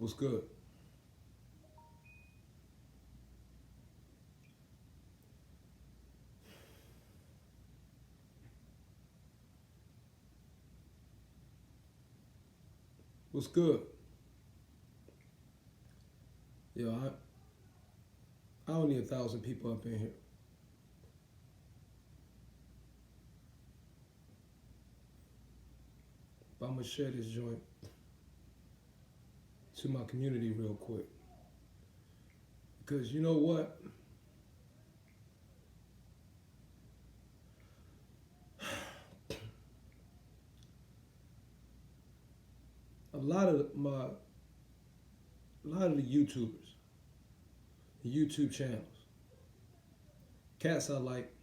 What's good? What's good? Yo, I don't need 1,000 people up in here. But I'm gonna share this joint to my community real quick. Because you know what? A lot of the YouTubers, the YouTube channels, cats I like,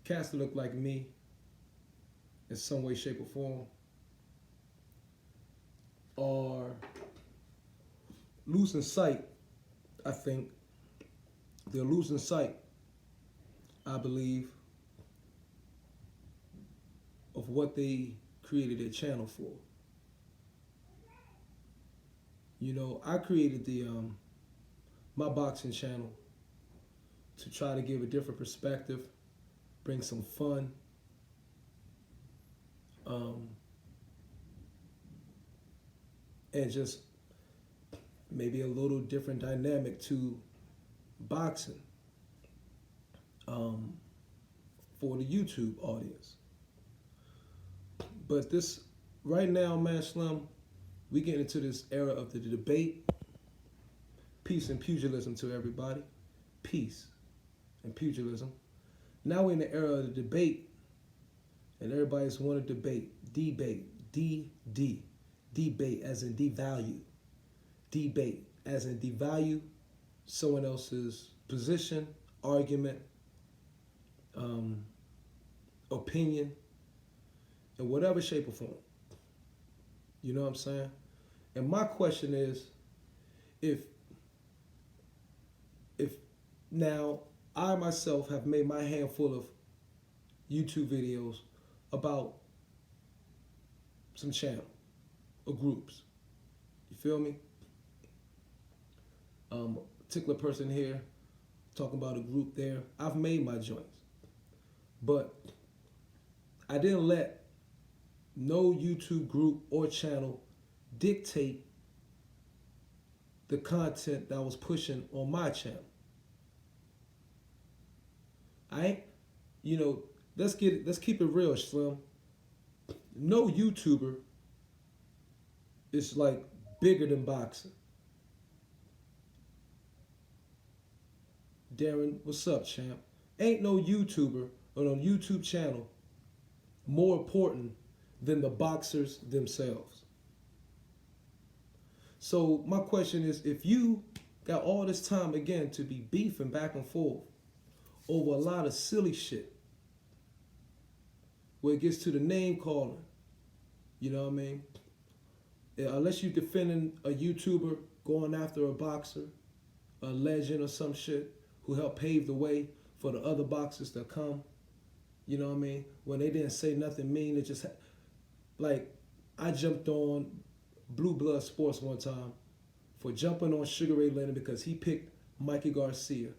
cats that look like me in some way, shape, or form, are losing sight, I think. They're losing sight, I believe, of what they created their channel for. You know, I created the my boxing channel to try to give a different perspective, bring some fun, and just maybe a little different dynamic to boxing for the YouTube audience. But this right now, man, Slim, we get into this era of the debate. Peace and pugilism to everybody. Peace and pugilism. Now we're in the era of the debate, and everybody's want to debate. Debate. D. Debate as in devalue. Debate as in devalue someone else's position, argument, opinion, in whatever shape or form. You know what I'm saying? And my question is, if now I myself have made my handful of YouTube videos about some channel or groups. You feel me? Particular person here talking about a group there. I've made my joints. But I didn't let no YouTube group or channel dictate the content that I was pushing on my channel. Let's keep it real, Slim. No YouTuber is like bigger than boxing. Darren, what's up, champ? Ain't no YouTuber or no YouTube channel more important than the boxers themselves. So my question is, if you got all this time again to be beefing back and forth over a lot of silly shit, where it gets to the name calling, you know what I mean? Unless you're defending a YouTuber going after a boxer, a legend or some shit who helped pave the way for the other boxers that come, you know what I mean? When they didn't say nothing mean, it just like I jumped on Blue Blood Sports one time for jumping on Sugar Ray Leonard because he picked Mikey Garcia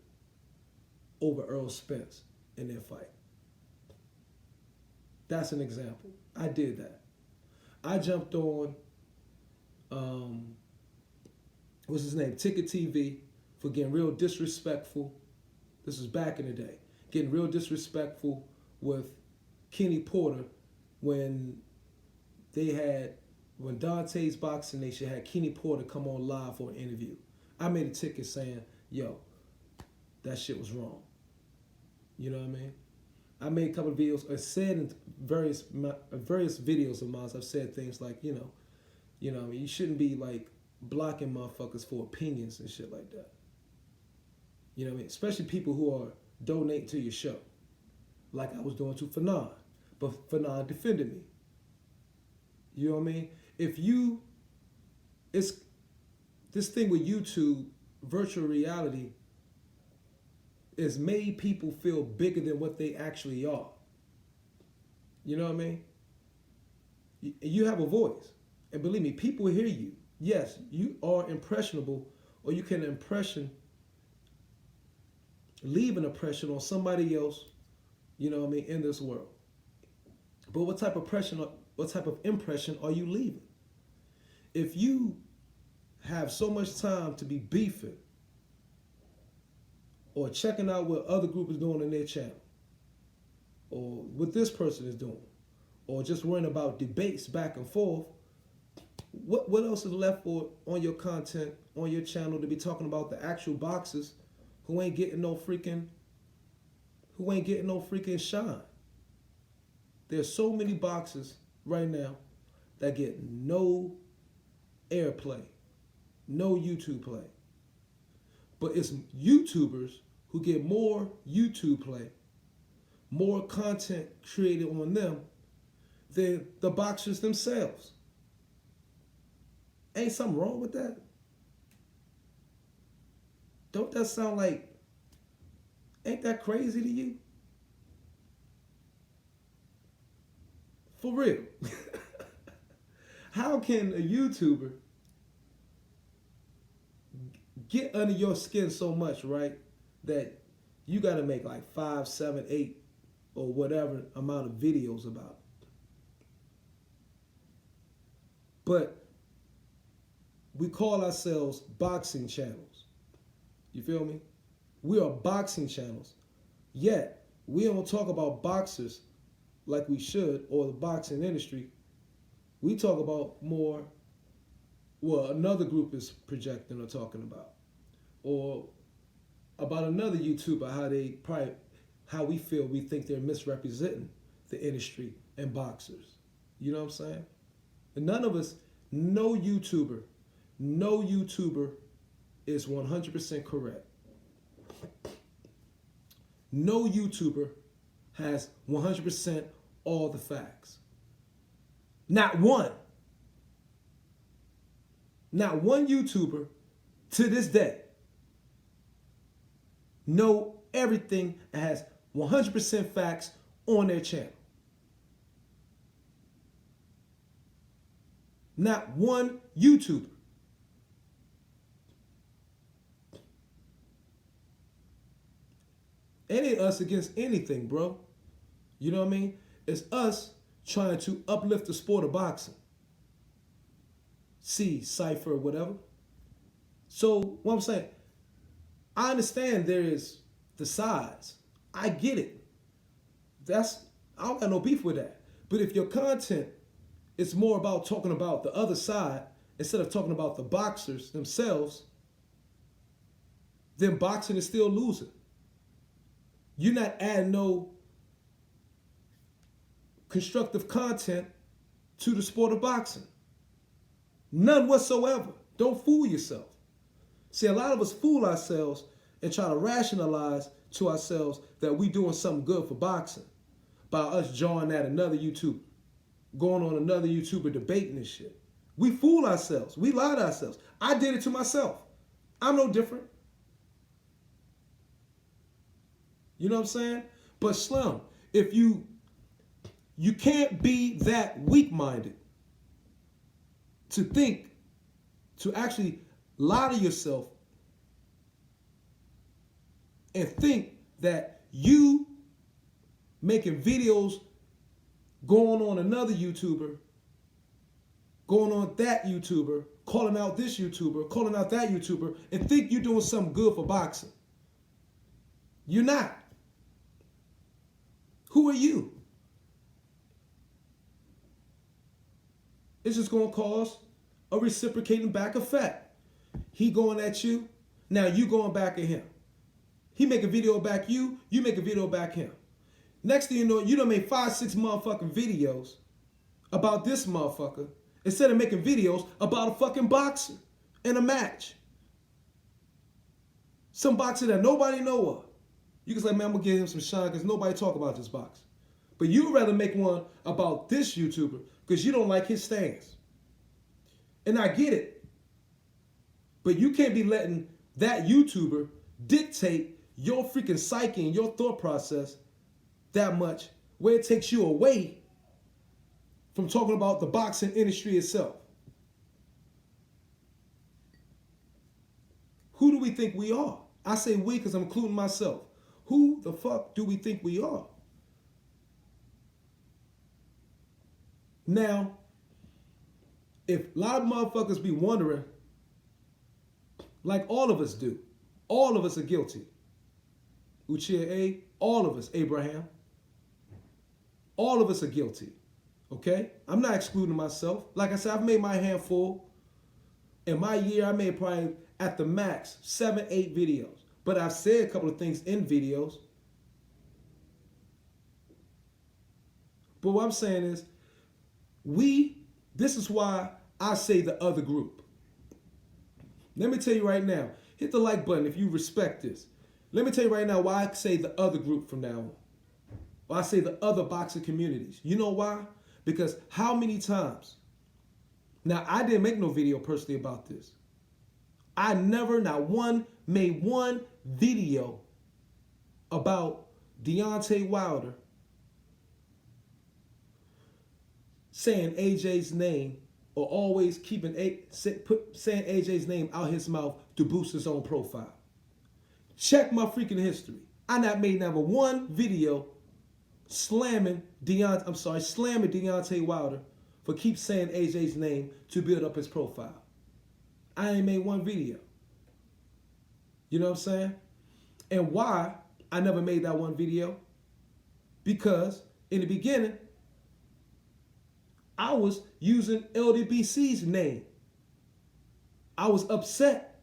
over Earl Spence in their fight. That's an example. I did that. I jumped on, what's his name, Ticket TV, for getting real disrespectful. This was back in the day. Getting real disrespectful with Kenny Porter when Dante's Boxing Nation had Kenny Porter come on live for an interview. I made a ticket saying, yo, that shit was wrong. You know what I mean? I made a couple of videos. I said in various videos of mine, I've said things like, you know what I mean? You shouldn't be like blocking motherfuckers for opinions and shit like that. You know what I mean? Especially people who are donating to your show, like I was doing to Fanon. But Fanon defended me. You know what I mean? It's this thing with YouTube, virtual reality, has made people feel bigger than what they actually are. You know what I mean? You have a voice. And believe me, people hear you. yes, you are impressionable, or you can leave an impression on somebody else, you know what I mean, in this world. But what type of impression are you leaving? If you have so much time to be beefing or checking out what other group is doing in their channel, or what this person is doing, or just worrying about debates back and forth, what else is left for on your content, on your channel, to be talking about the actual boxers who ain't getting no freaking shine? There's so many boxers right now that get no airplay, no YouTube play. But it's YouTubers who get more YouTube play, more content created on them than the boxers themselves. Ain't something wrong with that? Don't that sound like, ain't that crazy to you? For real. How can a YouTuber get under your skin so much, right, that you got to make like 5, 7, 8, or whatever amount of videos about it? But we call ourselves boxing channels. You feel me? We are boxing channels. Yet, we don't talk about boxers like we should, or the boxing industry. We talk about more what another group is projecting or talking about. Or about another YouTuber, how we think they're misrepresenting the industry and boxers. You know what I'm saying? And none of us, no YouTuber is 100% correct. No YouTuber has 100% all the facts. Not one. Not one YouTuber to this day know everything and has 100% facts on their channel. Not one YouTuber. It ain't us against anything, bro. You know what I mean? It's us trying to uplift the sport of boxing. See, Cypher, whatever. So, what I'm saying, I understand there is the sides. I get it. I don't got no beef with that. But if your content is more about talking about the other side instead of talking about the boxers themselves, then boxing is still losing. You're not adding no constructive content to the sport of boxing. None whatsoever. Don't fool yourself. See, a lot of us fool ourselves and try to rationalize to ourselves that we doing something good for boxing by us joining at another YouTuber, going on another YouTuber debating this shit. We fool ourselves. We lie to ourselves. I did it to myself. I'm no different. You know what I'm saying? But Slim, if you can't be that weak-minded to actually lie to yourself and think that you making videos going on another YouTuber, going on that YouTuber, calling out this YouTuber, calling out that YouTuber, and think you're doing something good for boxing. You're not. Who are you? It's just going to cause a reciprocating back effect. He going at you, now you going back at him. He make a video back you make a video back him. Next thing you know, you done made 5, 6 motherfucking videos about this motherfucker instead of making videos about a fucking boxer in a match. Some boxer that nobody know of. You can say, man, I'm going to give him some shine because nobody talk about this boxer. But you'd rather make one about this YouTuber because you don't like his stance. And I get it. But you can't be letting that YouTuber dictate your freaking psyche and your thought process that much where it takes you away from talking about the boxing industry itself. Who do we think we are? I say we because I'm including myself. Who the fuck do we think we are? Now, if a lot of motherfuckers be wondering, like all of us do, all of us are guilty. Uchia A, all of us, Abraham, all of us are guilty. Okay? I'm not excluding myself. Like I said, I've made my hand full. In my year, I made probably at the max 7, 8 videos. But I've said a couple of things in videos. But what I'm saying is, this is why I say the other group. Let me tell you right now, hit the like button if you respect this. Let me tell you right now why I say the other group from now on. Why I say the other boxing communities. You know why? Because how many times? Now, I didn't make no video personally about this. I never, made one video about Deontay Wilder saying AJ's name or always keeping saying AJ's name out his mouth to boost his own profile. Check my freaking history. I not made never one video slamming Deontay Wilder for keep saying AJ's name to build up his profile. I ain't made one video. You know what I'm saying? And why I never made that one video? Because in the beginning, I was using LDBC's name. I was upset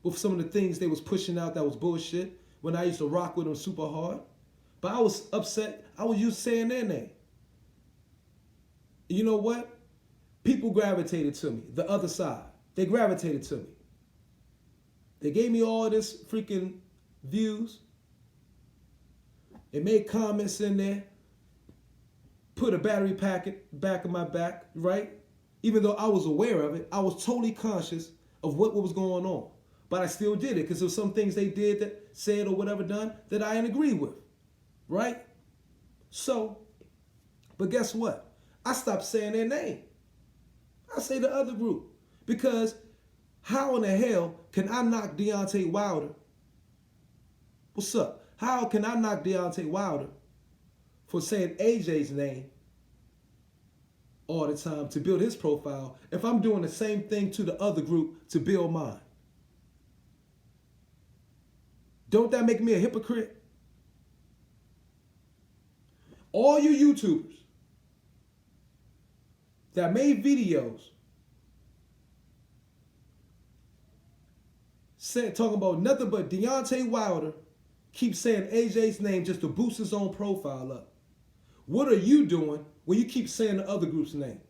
with some of the things they was pushing out that was bullshit when I used to rock with them super hard. But I was upset. I was used to saying their name. You know what? People gravitated to me, the other side. They gravitated to me. They gave me all this freaking views. They made comments in there. Put a battery packet back in my back, right? Even though I was aware of it, I was totally conscious of what was going on. But I still did it because there were some things they did, that said or whatever done, that I didn't agree with, right? So, but guess what? I stopped saying their name. I say the other group. Because how in the hell can I knock Deontay Wilder? What's up? How can I knock Deontay Wilder for saying AJ's name all the time to build his profile if I'm doing the same thing to the other group to build mine? Don't that make me a hypocrite? All you YouTubers that made videos talking about nothing but Deontay Wilder keep saying AJ's name just to boost his own profile up. What are you doing when you keep saying the other group's name?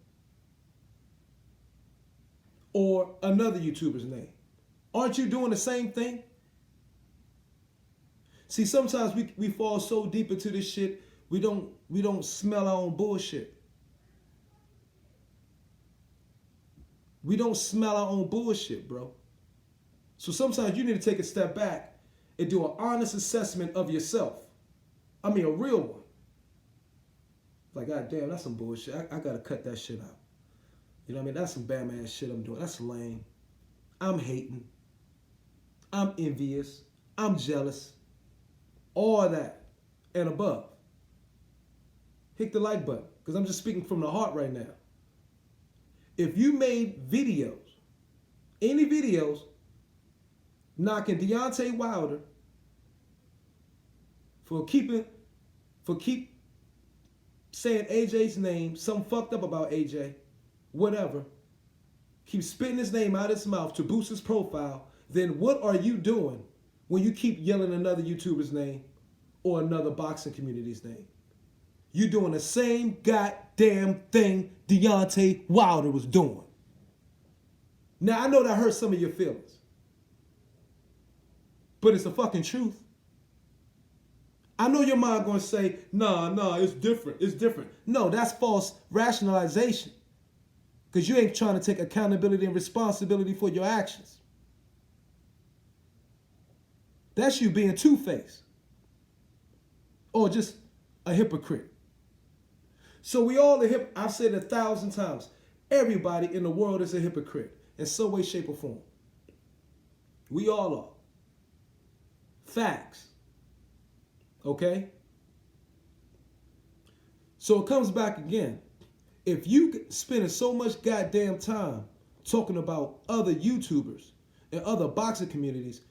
Or another YouTuber's name? Aren't you doing the same thing? See, sometimes we fall so deep into this shit, we don't smell our own bullshit. We don't smell our own bullshit, bro. So sometimes you need to take a step back and do an honest assessment of yourself. I mean, a real one. Like, God damn, that's some bullshit. I gotta cut that shit out. You know what I mean? That's some bad man shit I'm doing. That's lame. I'm hating. I'm envious. I'm jealous. All that and above. Hit the like button, because I'm just speaking from the heart right now. If you made videos, any videos, knocking Deontay Wilder for keep saying AJ's name, something fucked up about AJ, whatever, keep spitting his name out of his mouth to boost his profile, then what are you doing when you keep yelling another YouTuber's name or another boxing community's name? You're doing the same goddamn thing Deontay Wilder was doing. Now, I know that hurts some of your feelings, but it's the fucking truth. I know your mind gonna say, nah, it's different, it's different. No, that's false rationalization. Because you ain't trying to take accountability and responsibility for your actions. That's you being two-faced. Or just a hypocrite. So we all a hypocrite. I've said it 1,000 times. Everybody in the world is a hypocrite in some way, shape, or form. We all are. Facts. Okay? So it comes back again. If you spending so much goddamn time talking about other YouTubers and other boxing communities,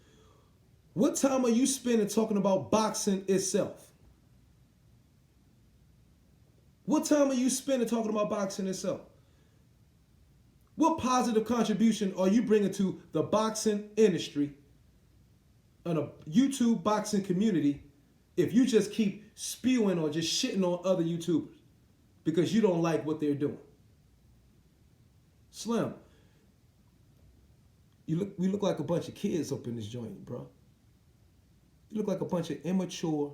what time are you spending talking about boxing itself? What time are you spending talking about boxing itself? What positive contribution are you bringing to the boxing industry and a YouTube boxing community if you just keep spewing or just shitting on other YouTubers because you don't like what they're doing? Slim, we look like a bunch of kids up in this joint, bro. You look like a bunch of immature,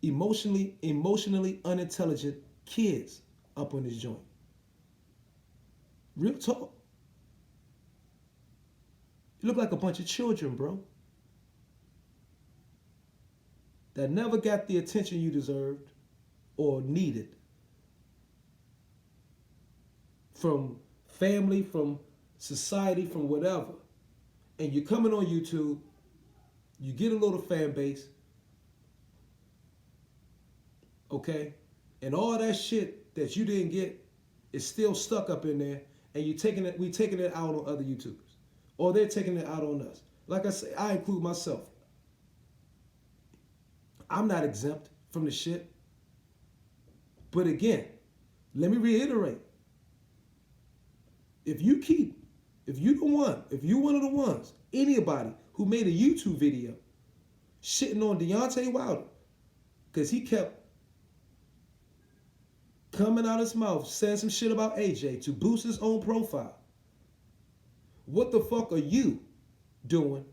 emotionally unintelligent kids up on this joint. Real talk. You look like a bunch of children, bro, that never got the attention you deserved or needed from family, from society, from whatever. And you're coming on YouTube, you get a little fan base, okay? And all that shit that you didn't get is still stuck up in there, and we taking it out on other YouTubers. Or they're taking it out on us. Like I say, I include myself. I'm not exempt from the shit. But again, let me reiterate. If you're one of the ones, anybody who made a YouTube video shitting on Deontay Wilder, because he kept coming out his mouth saying some shit about AJ to boost his own profile. What the fuck are you doing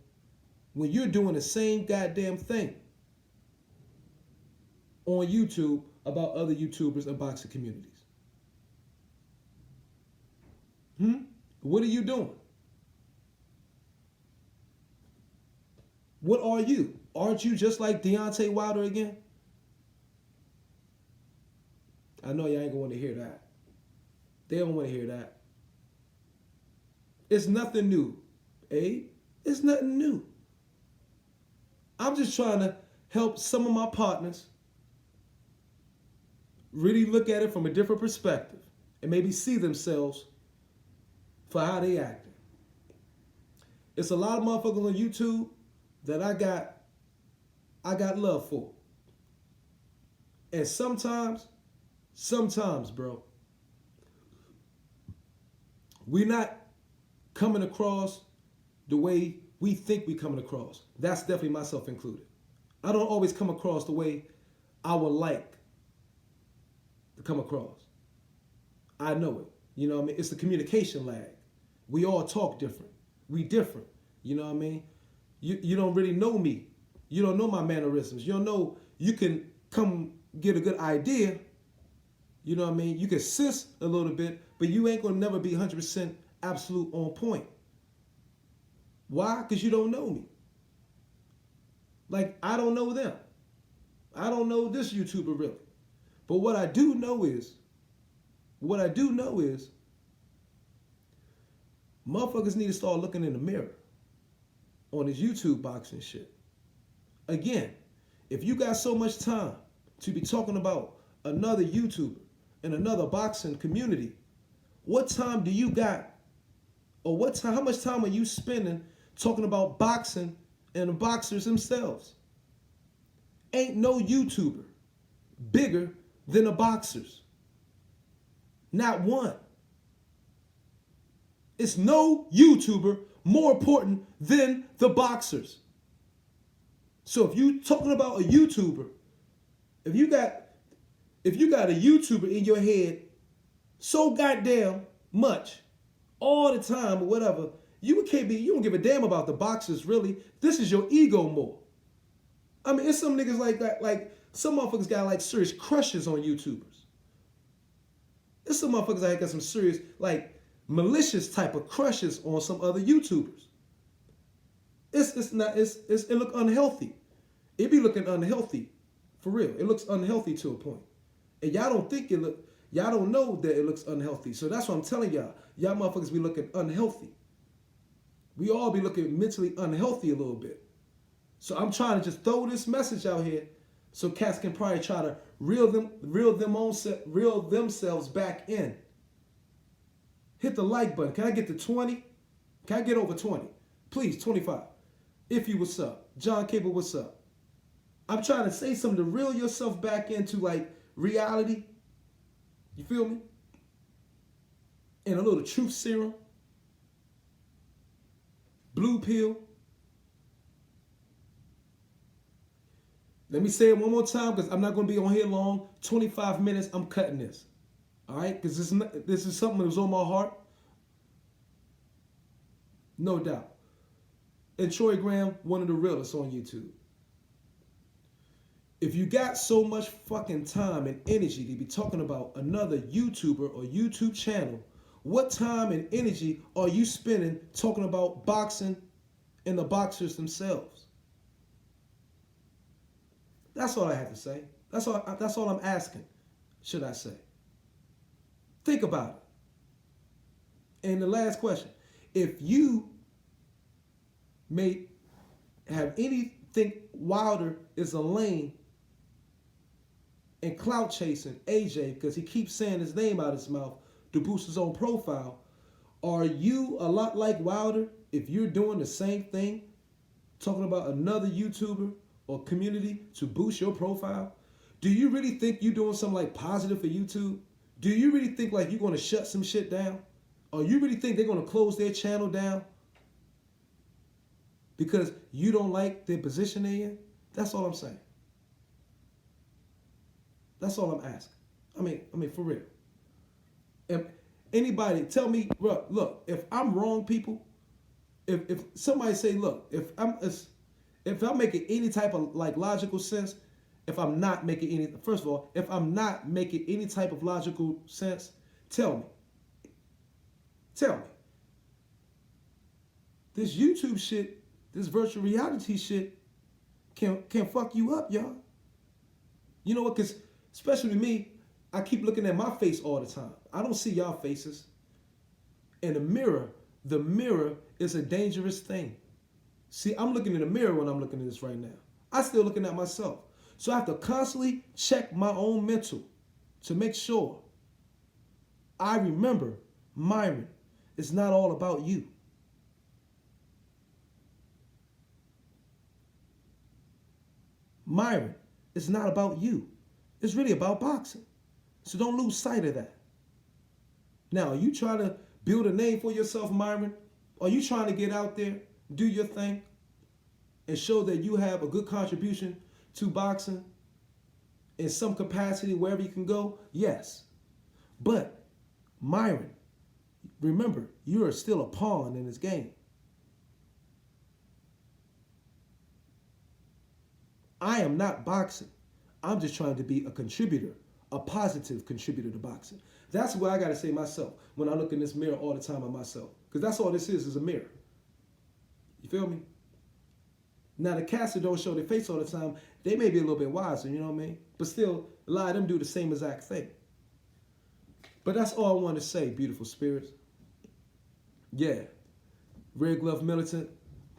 when you're doing the same goddamn thing on YouTube about other YouTubers and boxing communities? What are you doing? What are you? Aren't you just like Deontay Wilder again? I know y'all ain't gonna want to hear that. They don't want to hear that. It's nothing new, eh? It's nothing new. I'm just trying to help some of my partners really look at it from a different perspective and maybe see themselves for how they acting. It's a lot of motherfuckers on YouTube that I got love for. And sometimes, bro, we're not coming across the way we think we coming across. That's definitely myself included. I don't always come across the way I would like to come across. I know it. You know what I mean? It's the communication lag. We all talk different. We different. You know what I mean? You don't really know me. You don't know my mannerisms. You don't know. You can come get a good idea. You know what I mean? You can sense a little bit, but you ain't gonna never be 100% absolute on point. Why? Because you don't know me. Like, I don't know them. I don't know this YouTuber really. But what I do know is, motherfuckers need to start looking in the mirror on this YouTube boxing shit. Again, if you got so much time to be talking about another YouTuber and another boxing community, what time do you got, or how much time are you spending talking about boxing and the boxers themselves? Ain't no YouTuber bigger than the boxers. Not one. It's no YouTuber more important than the boxers. So if you talking about a YouTuber, if you got a YouTuber in your head so goddamn much all the time or whatever, you don't give a damn about the boxers really. This is your ego more. I mean, it's some niggas like that, like some motherfuckers got like serious crushes on YouTubers. There's some motherfuckers that got some serious, like, malicious type of crushes on some other YouTubers. It look unhealthy. It be looking unhealthy, for real. It looks unhealthy to a point. And y'all don't know that it looks unhealthy. So that's what I'm telling y'all. Y'all motherfuckers be looking unhealthy. We all be looking mentally unhealthy a little bit. So I'm trying to just throw this message out here so cats can probably try to reel themselves back in. Hit the like button. Can I get to 20? Can I get over 20? Please, 25. If you, what's up? John Cable, what's up? I'm trying to say something to reel yourself back into like reality. You feel me? And a little truth serum. Blue pill. Let me say it one more time because I'm not going to be on here long. 25 minutes, I'm cutting this. All right? Because this is something that was on my heart. No doubt. And Troy Graham, one of the realest on YouTube. If you got so much fucking time and energy to be talking about another YouTuber or YouTube channel, what time and energy are you spending talking about boxing and the boxers themselves? That's all I have to say. That's all I'm asking, should I say. Think about it. And the last question. If you may have anything Wilder is a lame and clout chasing AJ because he keeps saying his name out of his mouth to boost his own profile, are you a lot like Wilder if you're doing the same thing, talking about another YouTuber or community to boost your profile? Do you really think you're doing something like positive for YouTube? Do you really think like you're going to shut some shit down? Or you really think they're going to close their channel down because you don't like the position they're in? That's all I'm saying. That's all I'm asking. I mean, for real. If anybody tell me, look, if I'm wrong, people, if somebody say, look, if I'm making any type of like logical sense, if I'm not making any, first of all, if I'm not making any type of logical sense, tell me. Tell me. This YouTube shit, this virtual reality shit can fuck you up, y'all. You know what? Because especially me, I keep looking at my face all the time. I don't see y'all faces. And the mirror is a dangerous thing. See, I'm looking in the mirror when I'm looking at this right now. I'm still looking at myself. So I have to constantly check my own mental to make sure I remember, Myron, it's not all about you. Myron, it's not about you. It's really about boxing. So don't lose sight of that. Now, are you trying to build a name for yourself, Myron? Are you trying to get out there, do your thing, and show that you have a good contribution to boxing in some capacity, wherever you can go? Yes. But, Myron, remember, you are still a pawn in this game. I am not boxing. I'm just trying to be a contributor, a positive contributor to boxing. That's what I got to say myself when I look in this mirror all the time of myself. Because that's all this is a mirror. You feel me? Now, the cats that don't show their face all the time, they may be a little bit wiser, you know what I mean? But still, a lot of them do the same exact thing. But that's all I want to say, beautiful spirits. Yeah. Red Glove Militant,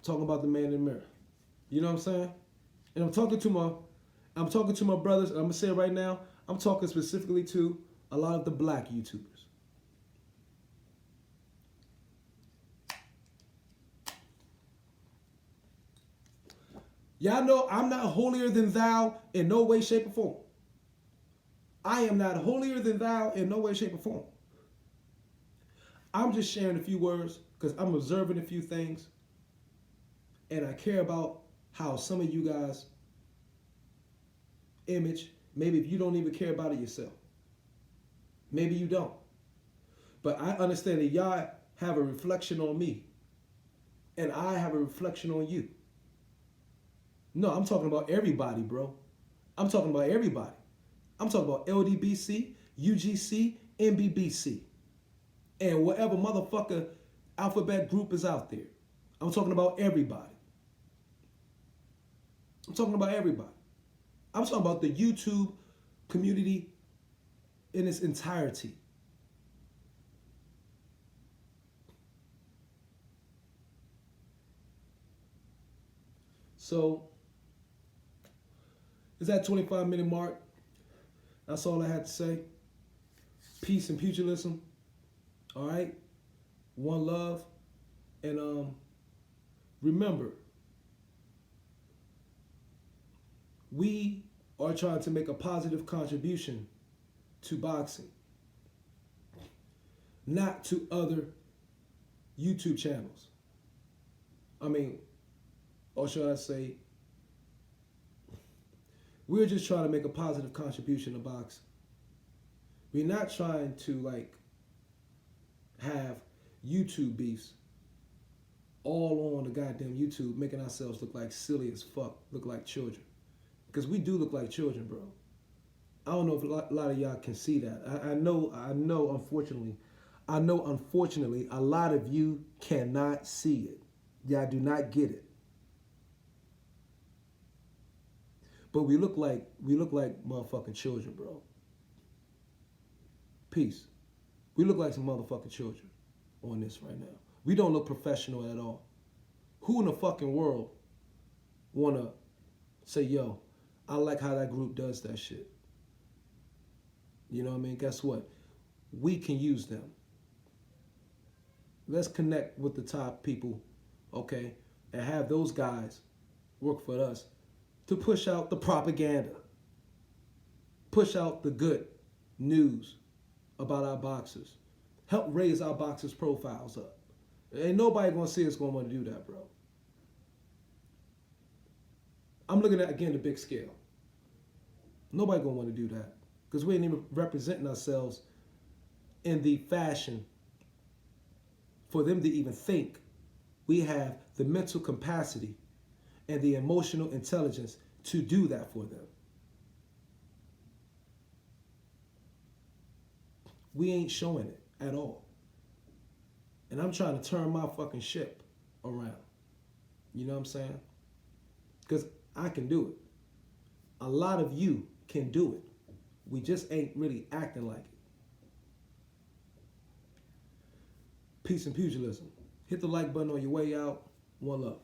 talking about the man in the mirror. You know what I'm saying? And I'm talking to my brothers, and I'm going to say it right now, I'm talking specifically to a lot of the black YouTubers. Y'all know I'm not holier than thou in no way, shape, or form. I am not holier than thou in no way, shape, or form. I'm just sharing a few words because I'm observing a few things, and I care about how some of you guys image, maybe if you don't even care about it yourself. Maybe you don't. But I understand that y'all have a reflection on me, and I have a reflection on you. No, I'm talking about everybody, bro. I'm talking about everybody. I'm talking about LDBC, UGC, MBBC, and whatever motherfucker alphabet group is out there. I'm talking about everybody. I'm talking about everybody. I'm talking about the YouTube community in its entirety. So it's that 25-minute mark. That's all I had to say. Peace and pugilism. All right. One love. And remember, we are trying to make a positive contribution to boxing, not to other YouTube channels. I mean, or should I say, we're just trying to make a positive contribution to boxing. We're not trying to have YouTube beefs all on the goddamn YouTube, making ourselves look like silly as fuck, look like children. Because we do look like children, bro. I don't know if a lot of y'all can see that. I know, unfortunately, a lot of you cannot see it. Y'all do not get it. But we look like motherfucking children, bro. Peace. We look like some motherfucking children on this right now. We don't look professional at all. Who in the fucking world wanna say, yo, I like how that group does that shit? You know what I mean? Guess what? We can use them. Let's connect with the top people, okay? And have those guys work for us to push out the propaganda. Push out the good news about our boxers. Help raise our boxers' profiles up. Ain't nobody gonna see us gonna want to do that, bro. I'm looking at, again, the big scale. Nobody gonna want to do that. Because we ain't even representing ourselves in the fashion for them to even think we have the mental capacity and the emotional intelligence to do that for them. We ain't showing it at all. And I'm trying to turn my fucking ship around. You know what I'm saying? Because I can do it. A lot of you can do it. We just ain't really acting like it. Peace and pugilism. Hit the like button on your way out. One love.